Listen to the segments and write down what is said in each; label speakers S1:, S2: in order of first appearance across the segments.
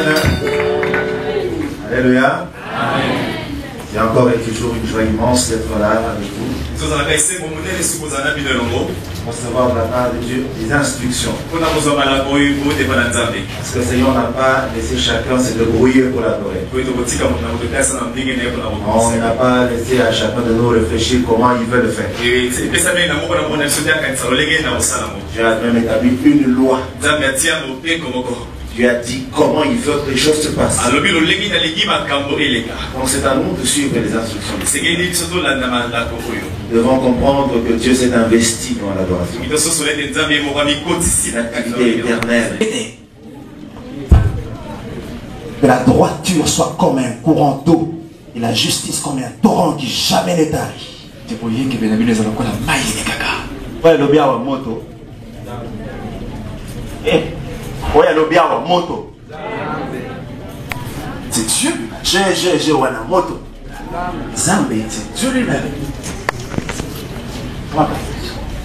S1: Amen. Alléluia. Il y a encore et toujours une joie immense d'être là avec vous. Recevoir de la part de Dieu des instructions. Parce que le Seigneur n'a pas laissé chacun se débrouiller pour l'adorer. On n'a pas laissé à chacun de nous réfléchir comment il veut le faire. Dieu a même établi une loi. Dieu a dit comment il veut que les choses se passent. Donc c'est à nous de suivre les instructions. Nous devons comprendre que Dieu s'est investi dans l'adoration. C'est l'activité éternelle.
S2: Que la droiture soit comme un courant d'eau et la justice comme un torrent qui jamais ne tarit. Ouais, le bien moto. Ouais, le bien moto. C'est Dieu. J'ai une moto. Zambé, c'est Dieu lui-même.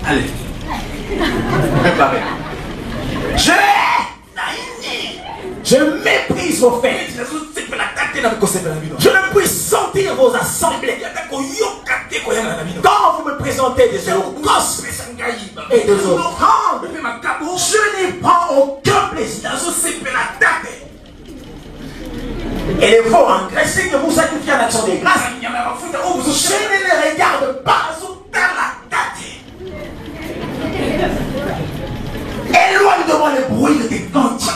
S2: Allez. Préparez. Je méprise vos fêtes. Je ne puis sentir vos assemblées. Quand vous me présentez des holocaustes et des offrandes, je n'y prends aucun plaisir. Et les faux engraissés que vous sacrifiez en action des grâces, je ne les regarde pas sous la tête. Éloigne de moi le bruit de tes cantiques.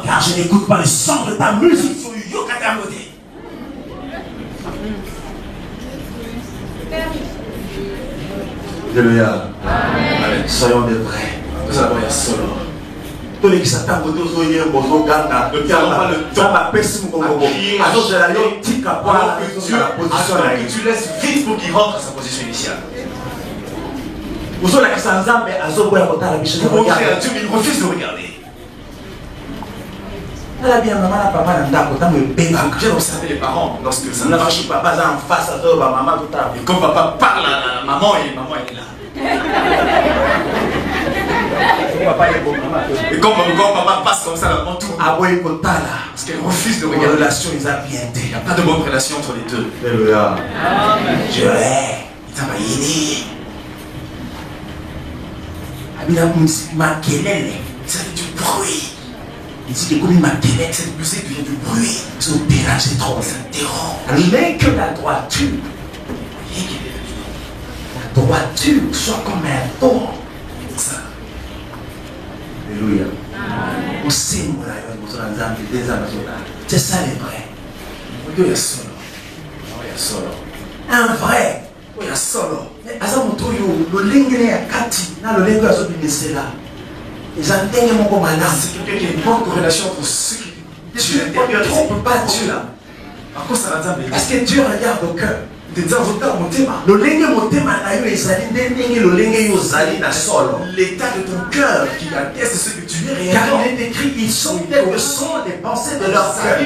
S2: Car je n'écoute pas le son de ta musique sur Yokatamode.
S1: Alléluia. Soyons des vrais. Nous avons un solo. Tous les qui s'attendent aux deux oeillets, aux deux gangas, le temps, ça va pèse mon congo. Alors je la tique à part que tu laisses vite pour qu'il rentre à sa position initiale. Vous avez la Sanzambe à Zoboya Kota la Bichon. Vous montrez à Dieu, il refuse de regarder. J'ai observé les parents lorsque ça marche. Papa est en face à eux, maman tout à l'heure. Et quand papa parle à maman, et maman elle est là. Et quand papa passe comme ça, la maman tourne. Parce qu'elle refuse de regarder. Il n'y a pas de bonne relation entre les deux. Alléluia.
S2: Je hais. Ça fait du bruit. Il dit que comme cette musique vient du bruit, ça nous dérange trop, ça dérange. Mais que la droiture soit comme un torrent.
S1: Alléluia.
S2: C'est ça les vrais. Un vrai. Solo. C'est quelqu'un
S1: qui a une bonne corrélation entre ceux qui Dieu ne trompe pas Dieu là.
S2: Parce que Dieu regarde au cœur. L'état de ton cœur qui atteste ce que tu es réellement. Car il est écrit, ils sont tels que sont les pensées de leur cœur.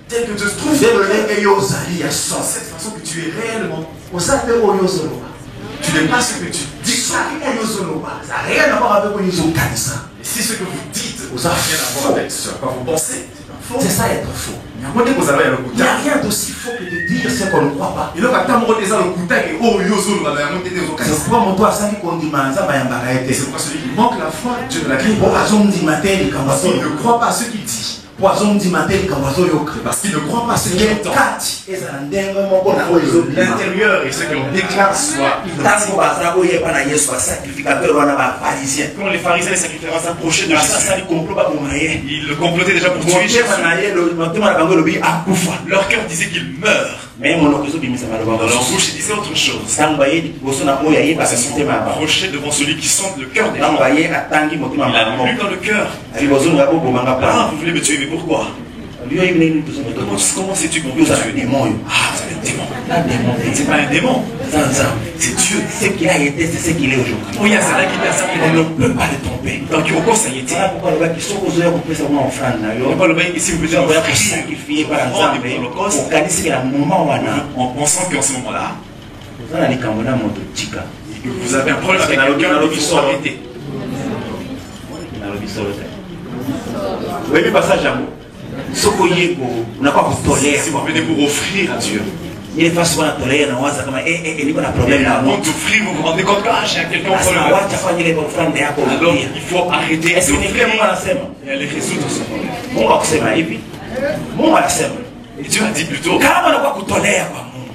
S2: Tel que tu te trouves, cette façon que tu es réellement. Tu n'es pas ce que tu dis. Ça n'a rien à voir avec Et si ce que vous dites n'a rien à voir avec ce à quoi vous pensez, c'est ça être faux. Il n'y a rien d'aussi faux que de dire ce qu'on ne croit pas. C'est pourquoi celui qui manque la foi, Dieu ne la crie pas. Parce qu'il ne croit pas à ce qu'il dit. Parce qu'il ne croit pas ce qu'il entend. L'intérieur et ce que l'on déclare soit identique. Quand les pharisiens et les sacrificateurs s'approchaient de Jésus, ils le complotaient déjà pour tuer Jésus. Leur cœur disait qu'il meurt. Dans leur bouche, ils disaient autre chose. Ils s'approchaient devant celui qui sent le cœur des gens. Il a lu dans le cœur. Ah, vous voulez me tuer, mais pourquoi? Comment sais-tu qu'on peut tuer? Ah, c'est un démon. C'est pas un démon. C'est Dieu. Ce qu'il a été, c'est ce qu'il est aujourd'hui. On ne peut pas le tromper. Donc, au cours, ça y était. En pensant qu'en ce moment-là,
S3: que vous avez un problème avec quelqu'un, il faut arrêter.
S1: Oui, mais pas ça, j'avoue.
S3: Si vous venez pour offrir à Dieu, avant d'offrir, vous vous rendez compte que j'ai quelqu'un problème. Alors il faut arrêter d'offrir et aller résoudre ce problème. Et Dieu a dit plutôt,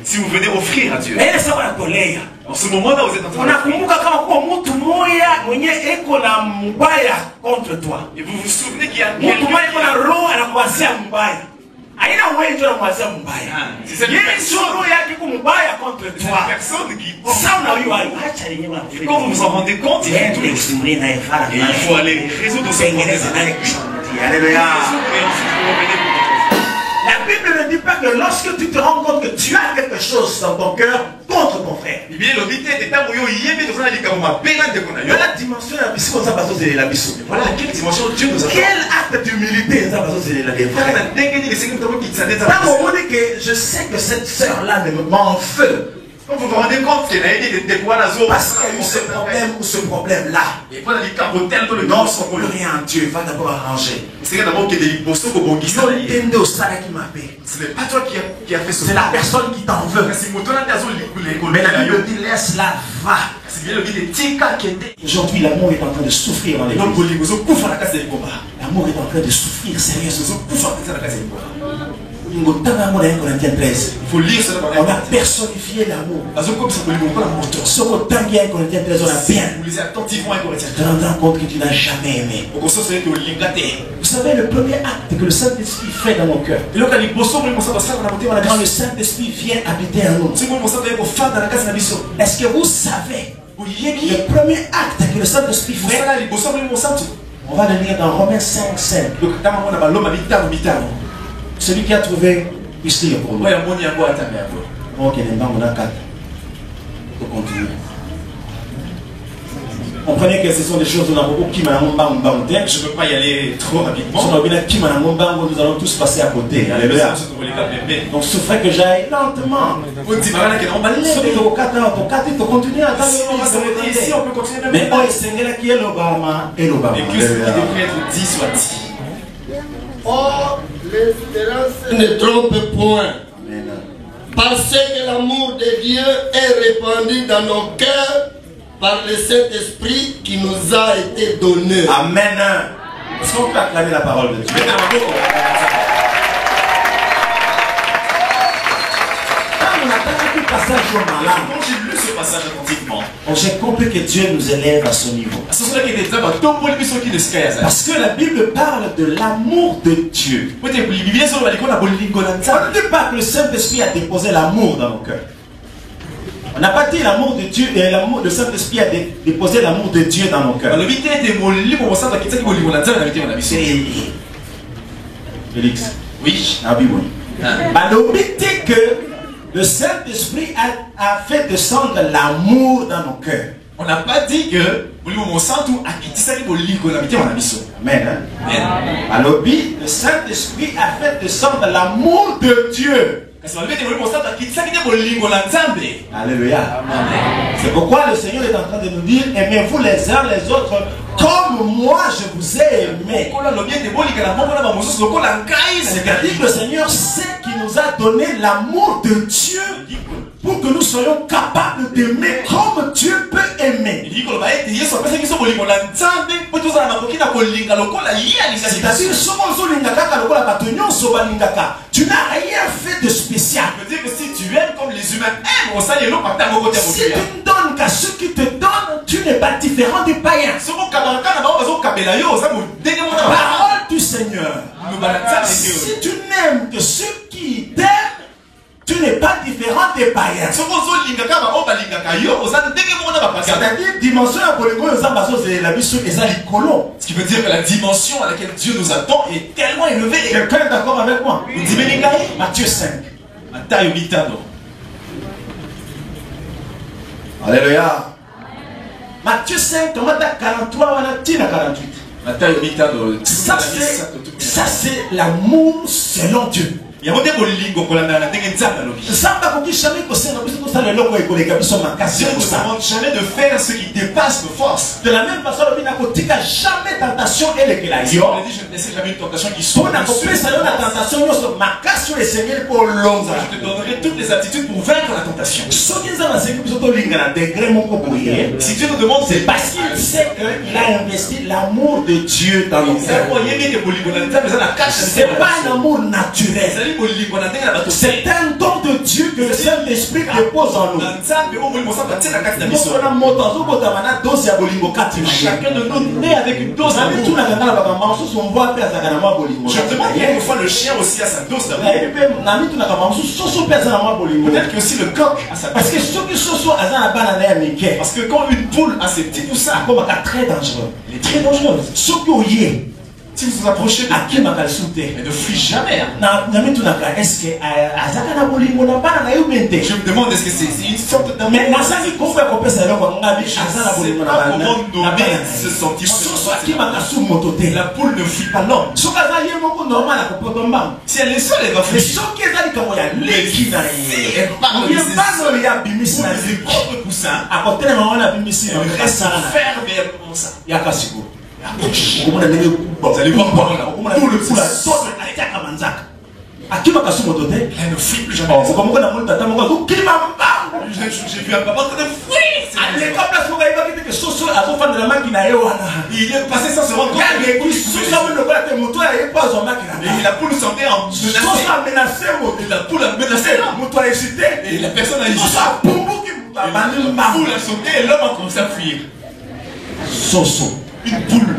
S3: si vous venez offrir à Dieu, en ce moment-là, vous êtes en train de et vous vous souvenez qu'il y a quelqu'un c'est cette personne qui et quand vous vous en rendez compte, il faut aller résoudre ce problème.
S2: La Bible ne dit pas que lorsque tu te rends compte que tu as quelque chose dans ton cœur contre ton frère. Voilà la dimension de la mission. Voilà quelle dimension Dieu nous a donné. Quel acte d'humilité nous a donné. Que je sais que cette sœur-là me met en feu.
S3: Quand vous vous rendez compte qu'il y a eu des poids dans
S2: parce qu'il y a eu ce problème ou ce problème-là.
S3: Et voilà les carottels que le
S2: non, son plus rien en Dieu, va d'abord arranger.
S3: C'est d'abord qu'il y a des bostos pour bon
S2: ce n'est pas toi qui a fait ça. C'est la personne qui t'en veut. Mais la Bible dit laisse-la va. Aujourd'hui, l'amour est en train de souffrir dans les L'amour est en train de souffrir sérieusement. Il
S3: faut lire cela dans
S2: on a personnifié l'amour. Ce mot tangué à Corinthiens 13, on a bien.
S3: Vous lisez attentivement à Corinthiens.
S2: Tu te rendras compte que tu n'as jamais aimé. Vous savez, le premier acte que le Saint-Esprit fait dans mon cœur, quand le Saint-Esprit vient habiter en nous, est-ce que vous savez le premier acte que le Saint-Esprit fait? On va le lire dans Romains 5:5. Celui qui a trouvé ici pour nous. Ok, pour continuer. Comprenez que ce sont des choses où je ne peux pas y aller trop rapidement. Nous allons tous passer à côté. Alléluia. Donc il faudrait que j'aille lentement. Mais
S4: or, l'espérance ne trompe point. Parce que l'amour de Dieu est répandu dans nos cœurs par le Saint-Esprit qui nous a été donné.
S2: Amen. Est-ce qu'on peut acclamer la parole de Dieu?
S3: Quand j'ai lu ce passage attentivement,
S2: j'ai compris que Dieu nous élève à ce niveau. Parce que la Bible parle de l'amour de Dieu. On ne dit pas que le Saint-Esprit a déposé l'amour dans nos cœurs. On n'a pas dit l'amour de Dieu et le Saint-Esprit a déposé l'amour de Dieu dans nos cœurs. Félix.
S3: Oui.
S2: Que le Saint-Esprit a fait descendre l'amour dans nos cœurs.
S3: On n'a pas dit que
S2: Amen. Alors, le Saint-Esprit a fait descendre l'amour de Dieu. Alléluia. C'est pourquoi le Seigneur est en train de nous dire: aimez-vous les uns les autres comme moi je vous ai aimé. C'est-à-dire que le Seigneur sait qu'il nous a donné l'amour de Dieu pour que nous soyons capables d'aimer comme Dieu peut aimer. Tu n'as rien fait de spécial.
S3: Ça veut dire que si tu aimes comme les humains aiment,
S2: si tu ne donnes qu'à ceux qui te donnent, tu n'es pas différent des païens. Parole du Seigneur. Si tu n'aimes que ceux qui t'aiment, tu n'es pas différent des païens. C'est-à-dire dimension
S3: ce qui veut dire que la dimension à laquelle Dieu nous attend est tellement élevée.
S2: Quelqu'un est d'accord avec moi? Matthieu 5. Alléluia. Matthieu 5, comment t'as 43 48. Ça c'est l'amour selon Dieu. Il y a des bolingo qu'on a dans la tête.
S1: Zamba koki jamais kosenga biso to sala loko ekoleka biso makasi.
S2: Dieu ne nous demande jamais de faire ce qui dépasse nos forces.
S1: De la même façon, le bina kotika jamais tentation elekela
S2: Si
S1: yo.
S2: on a dit je ne laisserai jamais une tentation qui soit.
S1: Pour na kopesa yo na tentation yo so makasi yo esengeli pour longa.
S2: Je te donnerai toutes les aptitudes pour vaincre la tentation.
S1: Soki nzamba sengi biso to linga na degré moko boye.
S2: Si Dieu nous demande,
S1: C'est parce qu'il sait qu'il a investi l'amour de Dieu dans nos cœurs. C'est pas un amour naturel. C'est un don de Dieu que le Saint-Esprit dépose en nous.
S2: Chacun de nous naît avec une dose d'amour. Je demande quelquefois le chien aussi a sa dose d'amour. Peut-être que aussi le coq a sa dose. Parce que quand une poule a ses petits poussins,
S1: très dangereux. Il est très dangereux.
S2: si vous vous approchez de
S1: qui m'a consulté,
S2: mais ne fuis jamais.
S1: Est-ce que
S2: je me demande, est-ce que c'est une sorte d'amour?
S1: mais
S2: c'est pas comment nommer ce sentiment. La poule ne fuit pas l'homme. Si elle est seule, elle va fuir. Elle parle de ses propres poussins. Elle reste ferme et elle commence à... Vous allez voir tout le pouls elle ne fuit plus jamais. J'ai vu un papa en train de fuir. Il est passé sans se rendre compte. Et la poule sentait en menacée. La poule a menacé l'homme. Et la personne a hésité. La poule a sauté et l'homme a commencé à fuir. Une poule.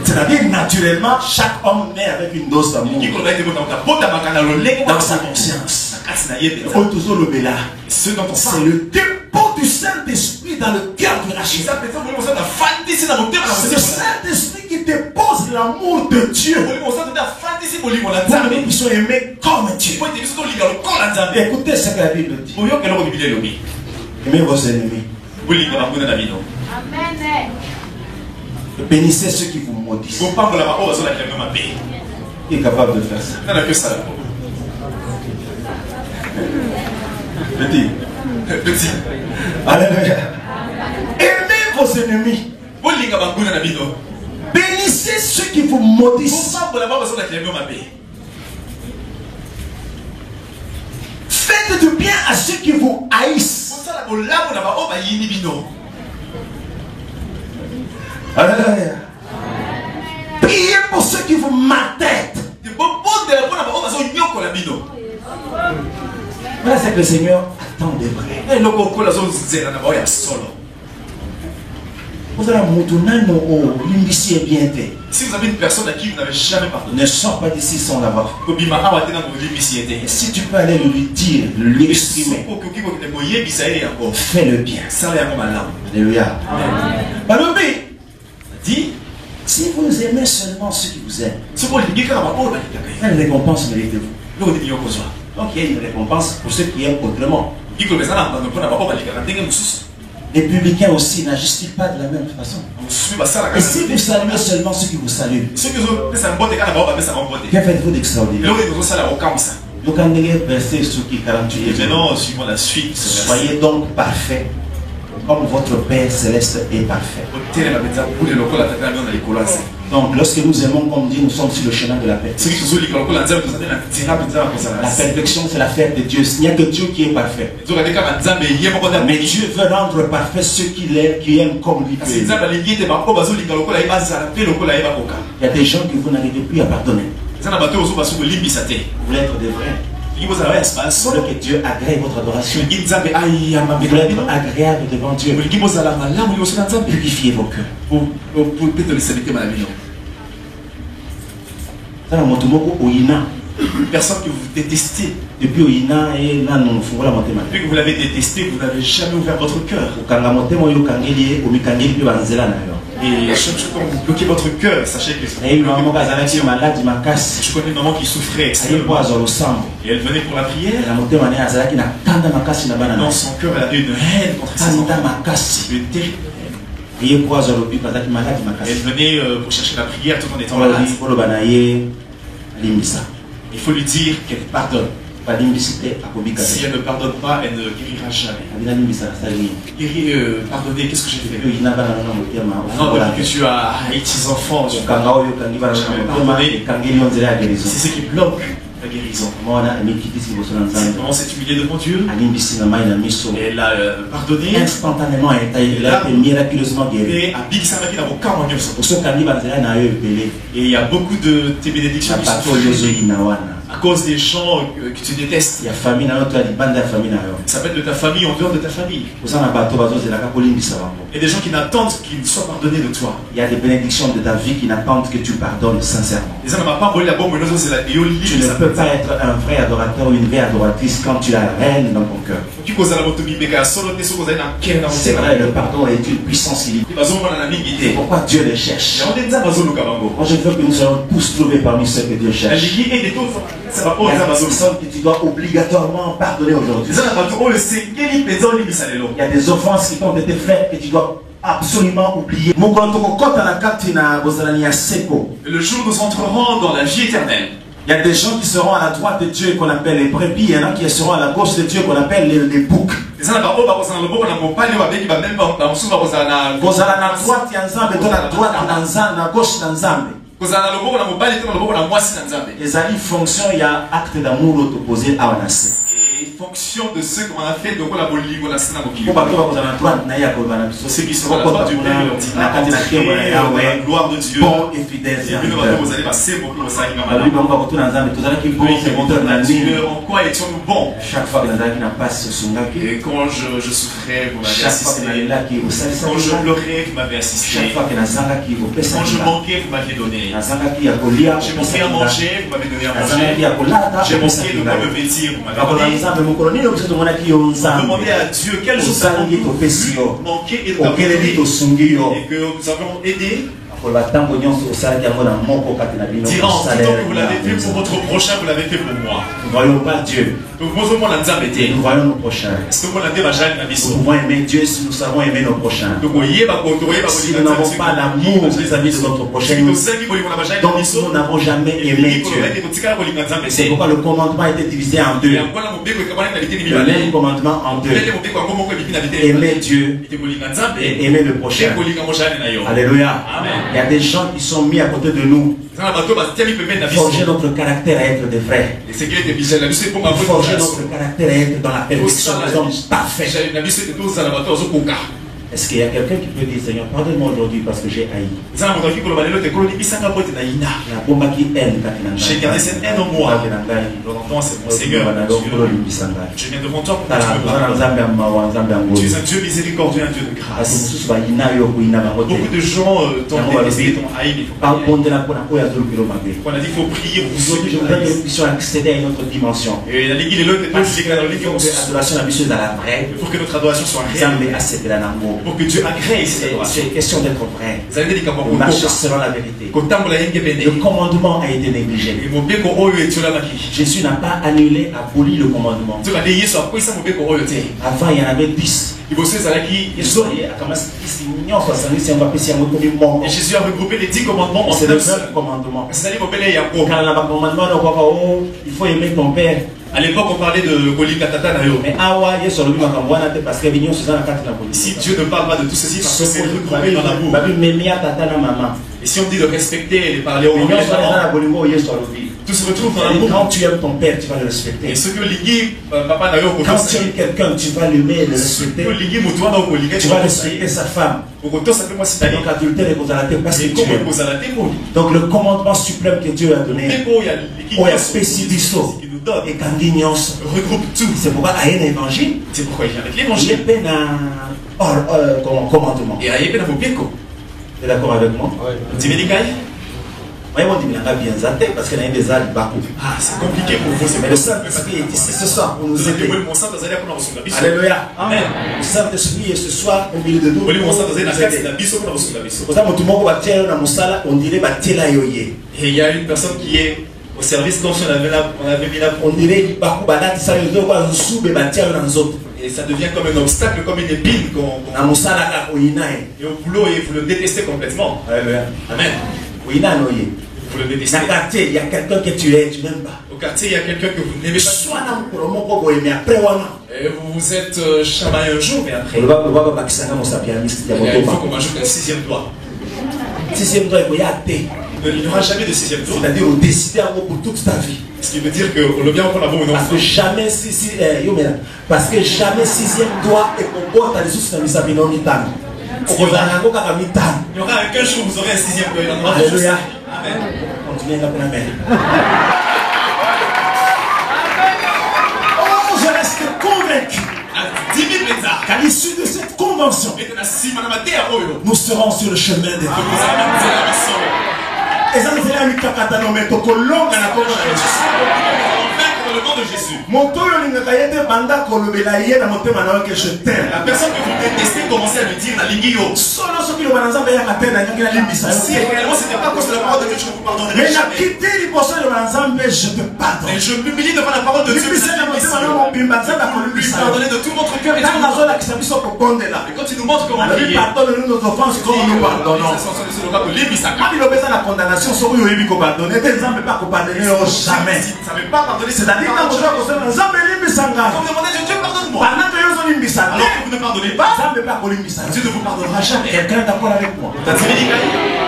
S1: C'est-à-dire naturellement, chaque homme naît avec une dose d'amour dans sa conscience.
S2: Ce dont on
S1: C'est
S2: parle.
S1: le dépôt du Saint-Esprit dans le cœur du Rachid. C'est le Saint-Esprit qui dépose l'amour de Dieu. Ils sont aimés comme Dieu. Écoutez ce que la Bible dit. Aimez vos ennemis.
S5: Amen.
S1: Bénissez ceux qui vous maudissent. Qui est capable de faire ça?
S2: Petit.
S1: Alléluia. Aimez vos ennemis. Bénissez ceux qui vous maudissent. Faites du bien à ceux qui vous haïssent. Alléluia. Priez pour ceux qui vous maltraitent. Voilà ce que le Seigneur attend des vrais.
S2: Si vous avez une personne à qui vous n'avez jamais pardonné,
S1: ne sors pas d'ici sans l'avoir. Si tu peux aller lui dire, lui exprimer, fais le bien. Alléluia.
S2: Dis,
S1: si vous aimez seulement ceux qui vous aiment, quelle récompense méritez-vous? Donc il y a une récompense pour ceux qui aiment autrement. Les publicains aussi n'agissent-ils pas de la même façon? Et si vous saluez seulement ceux qui vous saluent, que faites-vous d'extraordinaire? Verset Souki 48.
S2: Et maintenant, suivons la suite.
S1: Soyez donc parfaits, comme votre Père Céleste est parfait. Donc, lorsque nous aimons comme Dieu, nous sommes sur le chemin de la paix. La perfection, c'est l'affaire de Dieu. Il n'y a que Dieu qui est parfait. Mais Dieu veut rendre parfait ceux qui aiment comme lui. Il y a des gens que vous n'arrivez plus à pardonner. Vous voulez être des vrais. Vous voulez que Dieu agrée votre adoration. Vous voulez être agréable devant Dieu. Purifiez vos cœurs.
S2: Personne que vous détestez.
S1: Depuis
S2: que vous l'avez détesté, vous n'avez jamais ouvert votre cœur. Et chaque fois que vous bloquez votre cœur, sachez que c'est
S1: je
S2: connais une maman qui souffrait extrêmement. Et elle venait pour la prière. Dans son cœur, elle avait une haine contre sa maman. Une terrible haine. Elle venait pour chercher la prière tout en étant malade. Il faut lui dire qu'elle pardonne. Si elle ne pardonne pas, elle ne guérira jamais. Pardonner, qu'est-ce que j'ai fait? Non, depuis que tu as haï tes enfants, tu as pardonné. C'est ce qui bloque la guérison. Elle commence à s'humilier devant Dieu. Elle a pardonné.
S3: Instantanément, elle a été miraculeusement guérie.
S2: Et il y a beaucoup de tes bénédictions qui sont tombées à cause des gens que tu détestes. Ça peut être de ta famille, en dehors de ta famille. Et des gens qui n'attendent qu'il soit pardonné de toi.
S3: Il y a des bénédictions de ta vie qui n'attendent que tu pardonnes sincèrement. Tu ne peux pas être un vrai adorateur ou une vraie adoratrice quand tu as haine dans ton cœur. C'est vrai, le pardon est une puissance illimitée. C'est pourquoi Dieu les cherche. Moi, je veux que nous soyons tous trouvés parmi ceux que Dieu cherche. Il y a des personnes que tu dois obligatoirement pardonner aujourd'hui. Il y a des offenses qui t'ont été faites que tu dois absolument oublier.
S2: Le jour où nous entrerons dans la vie éternelle,
S1: il y a des gens qui seront à la droite de Dieu qu'on appelle les brebis, il y en a qui seront à la gauche de Dieu qu'on appelle les boucs. Vous allez à la droite, il y a Nzambe, dans la droite, la gauche, Nzambe. Les alliés fonction, il y a acte d'amour opposé à Onassé.
S2: Fonction de ce qu'on a fait, de quoi la
S1: ceux qui sont à la droite du père, la
S2: gloire de Dieu,
S1: bon et fidèle.
S2: Vous allez passer beaucoup en quoi étions-nous bons?
S1: Chaque fois que nous pas
S2: et quand je souffrais, vous m'avez assisté. Quand je pleurais, vous m'avez assisté. Quand je manquais, vous m'avez donné. J'ai manqué à manger, vous m'avez donné à manger. J'ai manqué de quoi me vêtir, vous m'avez donné. Demandez à Dieu quel jour ça manquait et que nous avons aidé. Dirant, tout que vous l'avez fait pour votre prochain, vous l'avez fait pour moi.
S3: Nous ne voyons pas Dieu.
S2: Nous
S3: voyons nos prochains. Nous pouvons aimer Dieu si nous savons aimer nos prochains. Si nous n'avons pas l'amour vis-à-vis de notre prochain, donc nous n'avons jamais aimé Dieu. C'est pourquoi le commandement a été divisé en deux. Le même commandement en deux. Aimer Dieu et aimer le prochain. Alléluia.
S2: Amen.
S3: Il y a des gens qui sont mis à côté de nous. Forger notre caractère à être des vrais. Forger notre caractère à être dans la perfection des hommes parfaits. Est-ce qu'il y a quelqu'un qui peut dire, Seigneur, pardonne-moi aujourd'hui parce que j'ai haï?
S2: La
S3: bombe qui aime,
S2: j'ai gardé cette haine en moi. C'est mon Seigneur. Je viens devant toi pour que tu me pardonnes. Tu es un Dieu miséricordieux, un Dieu de grâce. Beaucoup de gens t'ont détesté, t'ont haï, mais on a dit qu'il faut prier pour ceux qui
S3: je voudrais que nous puissions accéder à une autre dimension.
S2: Et la Ligue pour que notre adoration soit réelle. Pour que Dieu agrée cette adoration.
S3: C'est question d'être vrai. De marcher selon la vérité. Le commandement a été négligé. Jésus n'a pas annulé, aboli le commandement. Avant, il y en avait 10.
S2: Et Jésus a regroupé les 10 commandements en
S3: c'est le seul commandement. Il faut aimer ton père.
S2: À l'époque, on parlait de Kolika Tata Nayo. Mais si Dieu ne parle pas de tout ceci, parce que c'est regroupé dans l'amour. Et si on dit de respecter et de parler au nom tout se retrouve dans l'amour.
S3: Quand tu aimes ton père, tu vas le respecter.
S2: Et ce que Ligi, papa Nayo,
S3: quand tu aimes quelqu'un, tu vas l'aimer et le respecter. Tu vas respecter sa femme. Donc adultère et causalité parce que tu aimes. Donc le commandement suprême que Dieu a donné, et
S2: regroupe tout.
S3: C'est pourquoi il y a un évangile.
S2: C'est pourquoi il y a avec l'évangile.
S3: Il y a un commandement.
S2: Et il y a un
S3: Bienco. Tu es d'accord avec moi?
S2: Oui.
S3: Moi, je dis parce qu'il y a des âges bas.
S2: Ah, c'est compliqué pour vous.
S3: Mais le Saint-Esprit est ici ce soir pour nous aider. Alléluia. Amen. Le Saint-Esprit est ce soir au milieu de nous.
S2: Et il y a une personne qui est au service comme si on avait mis la...
S3: On dirait
S2: et ça devient comme un obstacle, comme une épine et au boulot, vous le détestez complètement.
S3: Alléluia.
S2: Amen. vous le détestez.
S1: Dans le quartier, il y a quelqu'un que tu n'aimes pas.
S2: Au quartier, il y a quelqu'un que vous n'aimez pas. Et vous êtes chamaillé un jour, mais après, il faut qu'on ajoute un 6e doigt. Il n'y aura jamais de 6e doigt.
S1: C'est-à-dire au décider pour toute ta vie.
S2: Ce qui veut dire que le bien encore l'avoir.
S1: Parce que jamais 6e doigt et comporte les sous dans sa vie non mitane. Il n'y aura
S2: qu'un jour vous aurez un 6e doigt.
S1: Alléluia.
S2: Amen.
S1: Continuez à amen. Oh, je reste convaincu qu'à l'issue de cette convention, nous serons sur le chemin des vies. Et ça nous fait un mikakatano mais toko longa na kongo na Jésus.
S2: Le nom de Jésus.
S1: La
S2: personne que vous détestez commencez à lui dire la lingio. Si réellement c'était pas cause de la parole de Dieu, je ne vous pardonnerai jamais. Mais je m'humilie devant la parole de Dieu. Lui pardonner de tout votre cœur et tout votre cœur. Et quand il nous montre comment prier,
S1: pardonne-nous nos offenses comme nous pardonnons.
S2: Quand vous demandez Dieu, pardonne-moi. Alors que vous ne pardonnez pas, Dieu ne vous pardonnera jamais.
S1: Quelqu'un est d'accord avec moi.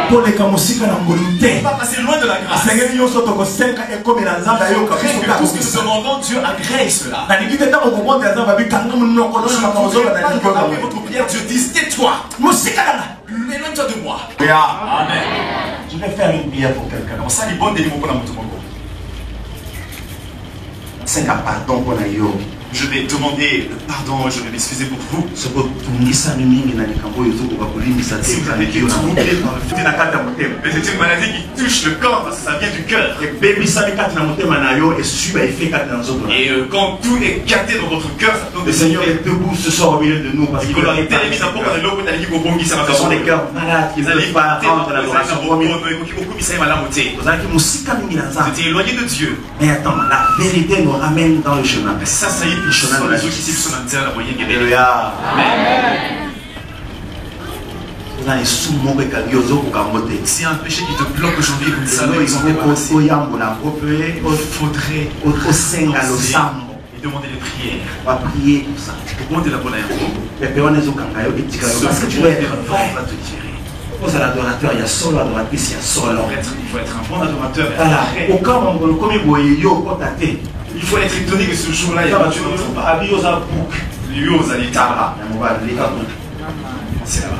S2: Pour les camousika na volonté. Pas passer loin de la grâce. Tout ce que nous demandons, Dieu agrée cela. Je ne veux pas que après votre prière, Dieu dise tais-toi. Éloigne-toi de moi. Amen.
S1: Je vais faire une prière pour quelqu'un.
S2: Ça, les bonnes délimons pour la moto.
S1: C'est un pardon pour la yo.
S2: Je vais demander pardon, je vais m'excuser pour vous.
S1: Si vous avez
S2: mais c'est une maladie qui touche le corps parce que ça vient du cœur. Et quand tout est gâté dans votre cœur, ça peut.
S1: Le Seigneur est debout ce soir au milieu de nous parce que
S2: ce
S1: sont des cœurs malades qui n'arrivent pas à rendre l'adoration.
S2: Vous étiez éloigné de Dieu.
S1: Mais attends, la vérité nous ramène dans le chemin.
S2: Ça y est,
S1: Alléluia. Amen.
S2: C'est un péché qui te bloque aujourd'hui, vous ne savez pas. Il faudrait demander des prières.
S1: On va prier pour ça.
S2: Demandez la bonne
S1: parce que tu dois être vrai. Pour l'adorateur, il y a solo adoratrice, il y a solo.
S2: Il faut être un bon adorateur. Il faut être étonné que ce jour-là, il y a pas de choses. C'est là-bas.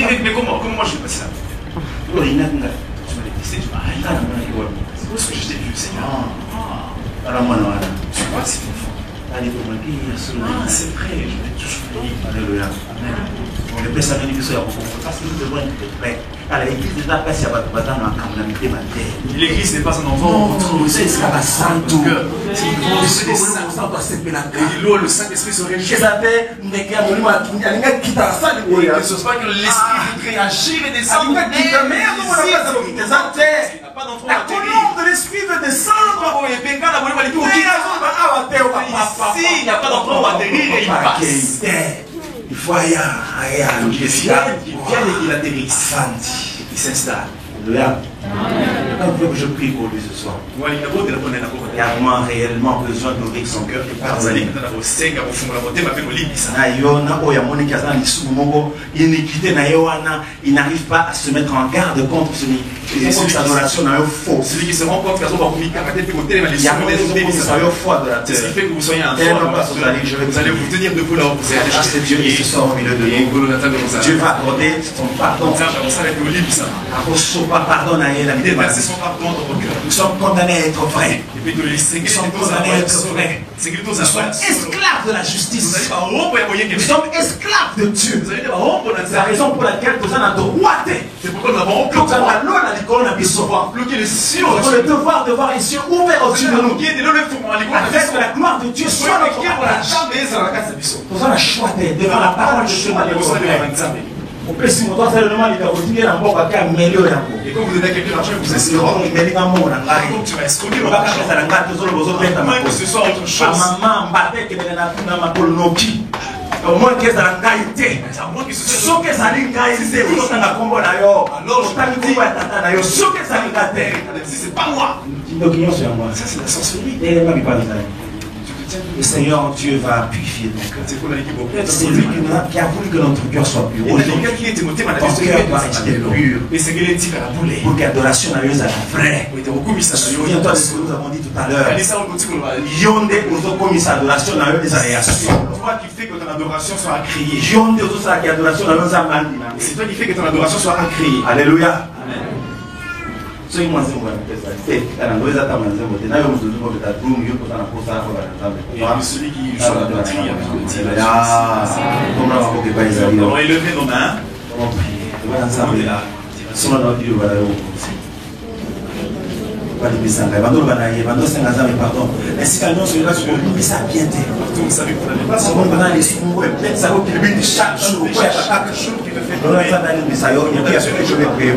S2: Mais comment moi je vais passer là? Tu m'as détesté, tu m'as arrêté. C'est ce que je t'ai vu, Seigneur. Tu vois, c'est ton fond. C'est vrai, je vais toujours prier.
S1: Alléluia. Amen.
S2: L'église n'est pas un endroit où c'est ce cœur. Le Saint-Esprit se réjouit. Ne ce pas que l'Esprit voudrait agir et descendre.
S1: La colombe de l'Esprit veut descendre.
S2: Ici, il n'y a pas d'endroit où atterrir et il passe.
S1: Il faut aller
S2: il vient et il atterrisse. Il s'installe.
S1: Quand vous que je prie pour lui ce soir, il a réellement besoin d'ouvrir son cœur et pardonner. Il n'arrive pas à se mettre en garde contre cette adoration faux.
S2: Celui qui se rend compte qu'il y a faux
S1: adorateur.
S2: Ce qui fait que vous soyez un faux adorateur. Vous allez vous tenir debout là où vous êtes.
S1: Dieu qui se sort au milieu de nous. Dieu va accorder son pardon.
S2: Déverser son pardon dans vos cœurs.
S1: Nous sommes condamnés à être vrais.
S2: Nous sommes
S1: condamnés à être vrais. Nous sommes esclaves de la justice. Nous sommes esclaves de Dieu. C'est la raison pour laquelle nous avons droit.
S2: C'est pourquoi nous avons bloqué les cieux.
S1: Nous avons le devoir de voir les cieux ouverts au-dessus de nous.
S2: Afin
S1: que la gloire de Dieu soit notre partage. Nous avons le choix devant la parole de Dieu. Et quand vous
S2: donnez à quelqu'un l'argent, vous escroquez. Tu vas escroquer le argent. Que ce soit autre chose.
S1: Au moins que ça n'gaïté. Ce que ça n'gaïté, vous avez un combo d'ailleurs. Alors, je t'ai dit, ce que ça n'gaïté.
S3: C'est pas moi.
S1: Ça, c'est la sorcellerie. Le Seigneur Dieu va purifier ton cœur. C'est lui qui a voulu que notre cœur soit pur. Ton cœur doit être pur. Pour que l'adoration soit vraie. Souviens-toi de ce que nous avons dit tout à l'heure. Yonde ozokomisa adoration na yo des aléations.
S3: Toi qui fais que ton adoration soit accréée.
S1: Yonde ozosala adoration na yo nzambe.
S3: C'est toi qui fais que ton adoration soit accréée.
S1: Alléluia.
S3: Amen.
S1: Soki mwanzi mwana pesa te kana ndoeza ta mwanzi mwote na yo mzuzu mwote ta drum yo kotana kosa ko bana nzambe.
S3: Et celui qui joue la batterie
S1: on
S3: va élever nos mains.
S1: On prie. Bana nzambe la. Soma na dio bana yo. Bali bisanga bandolo bana ye bandolo senga nzambe pardon. Esika nyonso yo kasi ko bisa bien te.
S3: Tout ça lui prenait pas.
S1: C'est bon bana les sumo et peut-être ça ko kilibindi chaque jour ko ya chaque jour qui te fait. Non ça dans les bisa yo il y a ce que je vais prier.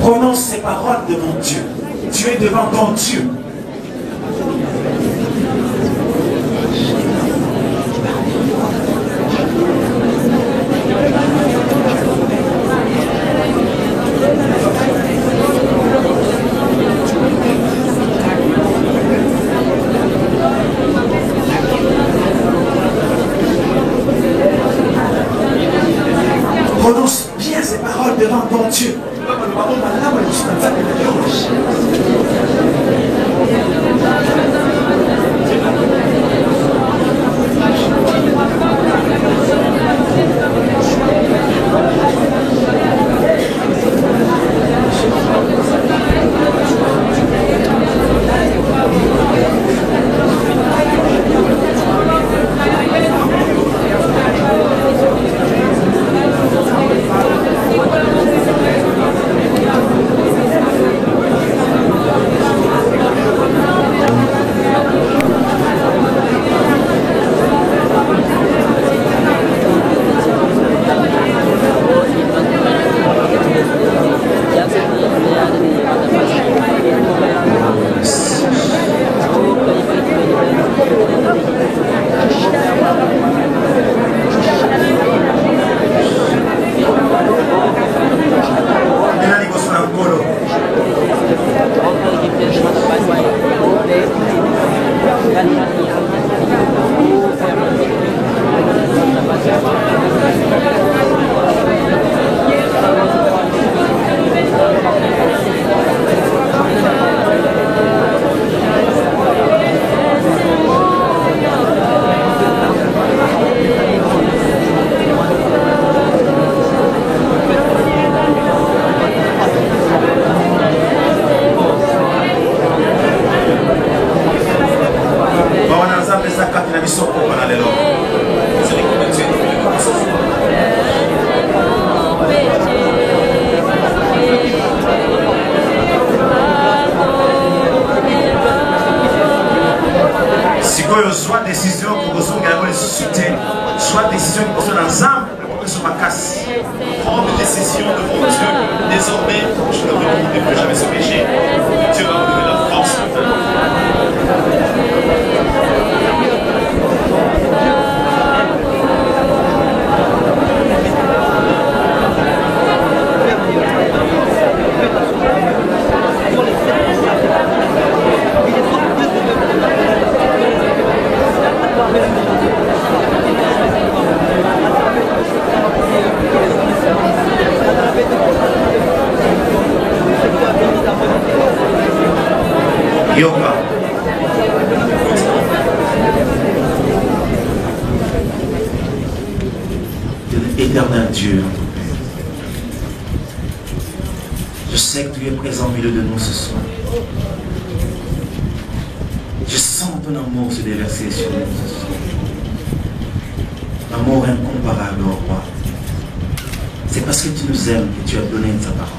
S1: Prononce ces paroles devant Dieu. Tu es devant ton Dieu. Prononce bien ces paroles devant ton Dieu. Soit décision pour que son gamin soutient, soit décision pour son ensemble, pour que son macasse.
S3: Prends des décisions devant Dieu. Désormais, je ne reviendrai plus jamais ce péché. Dieu va me donner la force.
S1: Yoga. Éternel Dieu, je sais que tu es présent au milieu de nous ce soir. Je sens ton amour se déverser sur nous ce soir. Amour incomparable au roi. C'est parce que tu nous aimes que tu as donné ta parole.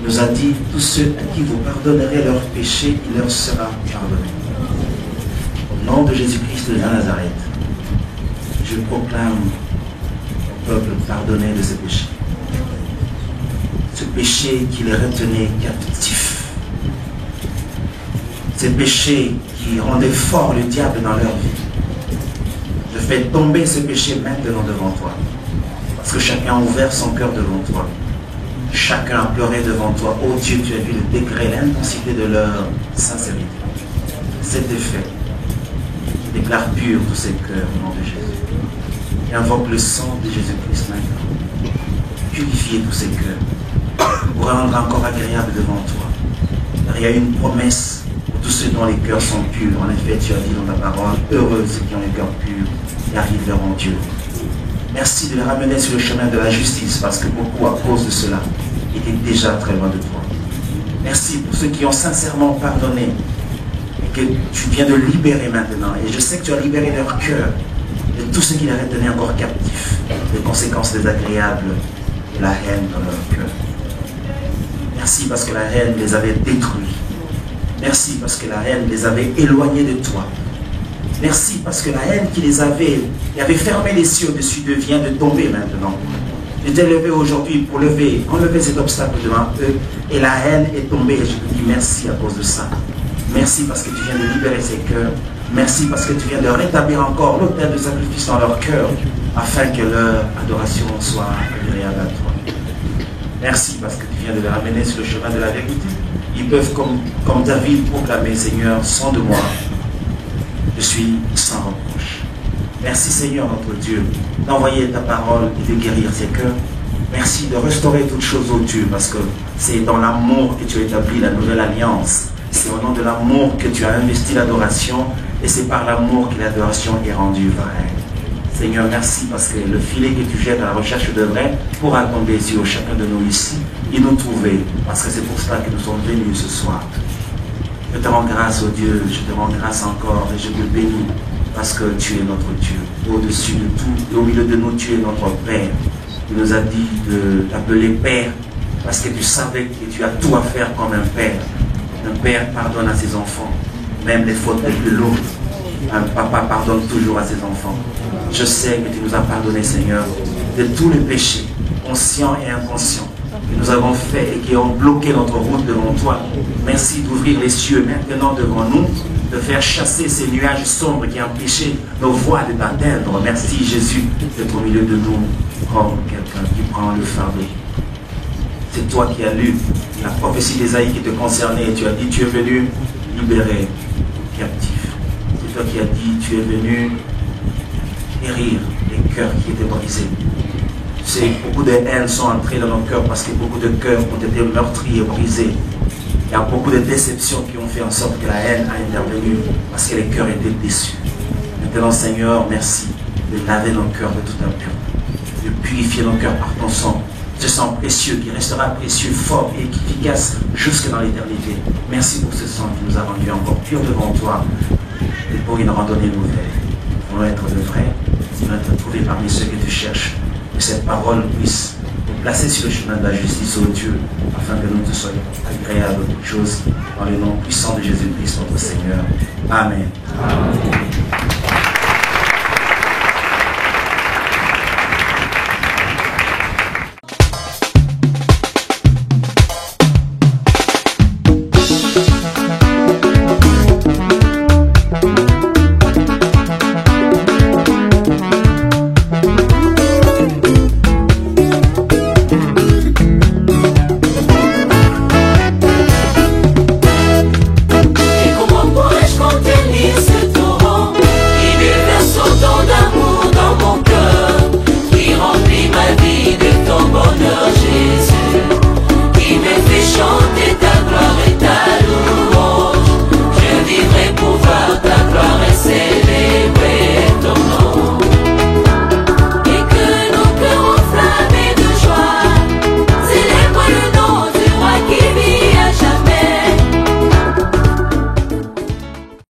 S1: Il nous a dit, tous ceux à qui vous pardonnerez leurs péchés, il leur sera pardonné.
S3: nom de Jésus-Christ de Nazareth, je proclame au peuple pardonné de ses péchés. Ce péché qui les retenait captifs. Ces péchés qui rendaient fort le diable dans leur vie. Je fais tomber ce péché maintenant devant toi. Parce que chacun a ouvert son cœur devant toi. Chacun a pleuré devant toi. Oh Dieu, tu as vu le degré, l'intensité de leur sincérité. C'est fait. Je déclare pur tous ces cœurs au nom de Jésus. Et invoque le sang de Jésus-Christ maintenant. Purifier tous ces cœurs. Pour rendre encore agréable devant toi. Car il y a une promesse pour tous ceux dont les cœurs sont purs. En effet, tu as dit dans ta parole, heureux ceux qui ont les cœurs purs et arrivent vers Dieu. Merci de les ramener sur le chemin de la justice, parce que beaucoup, à cause de cela, étaient déjà très loin de toi. Merci pour ceux qui ont sincèrement pardonné et que tu viens de libérer maintenant. Et je sais que tu as libéré leur cœur de tout ce qui les retenait encore captifs, des conséquences désagréables de la haine dans leur cœur. Merci parce que la haine les avait détruits. Merci parce que la haine les avait éloignés de toi. Merci parce que la haine qui avait fermé les cieux au-dessus d'eux vient de tomber maintenant. Je t'ai levé aujourd'hui pour enlever cet obstacle devant eux. Et la haine est tombée. Et je te dis merci à cause de ça. Merci parce que tu viens de libérer ces cœurs. Merci parce que tu viens de rétablir encore l'autel de sacrifice dans leur cœur, afin que leur adoration soit agréable à toi. Merci parce que tu viens de les ramener sur le chemin de la vérité. Ils peuvent, comme David, proclamer, Seigneur, sans de moi, je suis sans reproche. Merci Seigneur notre Dieu d'envoyer ta parole et de guérir ces cœurs. Merci de restaurer toutes choses au Dieu, parce que c'est dans l'amour que tu as établi la nouvelle alliance. C'est au nom de l'amour que tu as investi l'adoration, et c'est par l'amour que l'adoration est rendue vraie. Seigneur, merci parce que le filet que tu jettes à la recherche de vrai pourra tomber sur chacun de nous ici et nous trouver, parce que c'est pour cela que nous sommes venus ce soir. Je te rends grâce, oh Dieu, je te rends grâce encore et je te bénis parce que tu es notre Dieu. Au-dessus de tout et au milieu de nous, tu es notre Père. Tu nous as dit de t'appeler Père parce que tu savais que tu as tout à faire comme un Père. Un Père pardonne à ses enfants, même les fautes les plus lourdes. Un papa pardonne toujours à ses enfants. Je sais que tu nous as pardonné, Seigneur, de tous les péchés, conscients et inconscients, que nous avons fait et qui ont bloqué notre route devant toi. Merci d'ouvrir les cieux maintenant devant nous, de faire chasser ces nuages sombres qui empêchaient nos voies de t'atteindre. Merci Jésus d'être au milieu de nous comme quelqu'un qui prend le fardeau. C'est toi qui as lu la prophétie d'Ésaïe qui te concernait et tu as dit tu es venu libérer les captifs. C'est toi qui as dit tu es venu guérir les cœurs qui étaient brisés. C'est beaucoup de haine sont entrées dans nos cœurs parce que beaucoup de cœurs ont été meurtris et brisés. Il y a beaucoup de déceptions qui ont fait en sorte que la haine a intervenu parce que les cœurs étaient déçus. Maintenant, Seigneur, merci de laver nos cœurs de toute impureté, de purifier nos cœurs par ton sang. Ce sang précieux qui restera précieux, fort et efficace jusque dans l'éternité. Merci pour ce sang qui nous a rendus encore purs devant toi et pour une randonnée nouvelle. Nous voulons être de vrai, nous voulons être trouvés parmi ceux que tu cherches. Que cette parole puisse nous placer sur le chemin de la justice, ô Dieu, afin que nous te soyons agréables toutes choses, dans le nom puissant de Jésus-Christ, notre Seigneur. Amen. Amen.